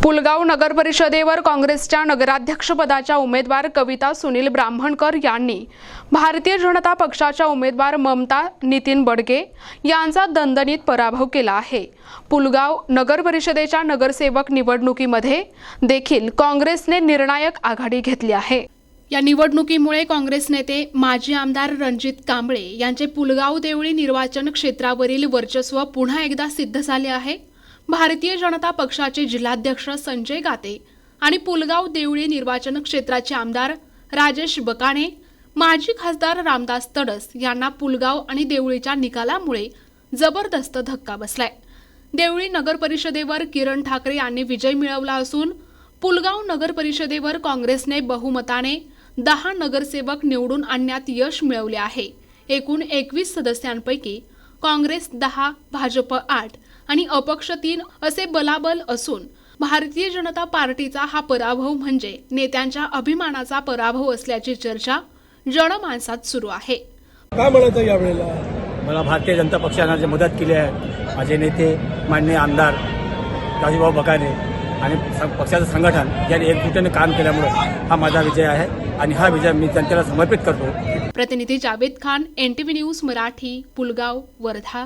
पुलगाव नगर परिषदेवर काँग्रेसच्या नगराध्यक्षपदाच्या उमेदवार कविता सुनील ब्राह्मणकर यांनी भारतीय जनता पक्षाच्या उमेदवार ममता नितीन बडगे यांचा दणदणीत पराभव केला आहे। पुलगाव नगर परिषदेच्या नगरसेवक निवडणुकीमध्ये देखील काँग्रेसने निर्णायक आघाडी घेतली आहे। या निवडणुकीमुळे काँग्रेस नेते माजी आमदार रणजित कांबळे यांचे पुलगाव देवळी निर्वाचन क्षेत्रावरील वर्चस्व पुन्हा एकदा सिद्ध झाले आहे। भारतीय जनता पक्षाचे जिल्हाध्यक्ष संजय गाते आणि पुलगाव देवळी निर्वाचन क्षेत्राचे आमदार राजेश बकाणे, माजी खासदार रामदास तडस यांना पुलगाव आणि देवळीच्या निकालामुळे जबरदस्त धक्का बसलाय। देवळी नगर परिषदेवर किरण ठाकरे यांनी विजय मिळवला असून पुलगाव नगर परिषदेवर काँग्रेसने बहुमताने 10 नगरसेवक निवडून आणण्यात यश मिळवले आहे। एकूण 21 सदस्यांपैकी काँग्रेस 10, भाजप 8 आणि अपक्ष 3 असे बलाबल असून भारतीय जनता पार्टीचा हा पराभव म्हणजे नेत्यांच्या अभिमानाचा पराभव असल्याची चर्चा जनमानसात सुरू आहे। काय म्हणायचं यावेळेला? मला भारतीय जनता पक्षाने जे मदत केली आहे, माझे नेते माननीय आमदार राजूभाऊ बकाने आणि पक्षाचं संघटन यांनी एकजुटीने काम केल्यामुळे हा माझा विजय आहे आणि हा विजय मी जनतेला समर्पित करतो। प्रतिनिधी जावेद खान, NTV न्यूज मराठी, पुलगाव, वर्धा।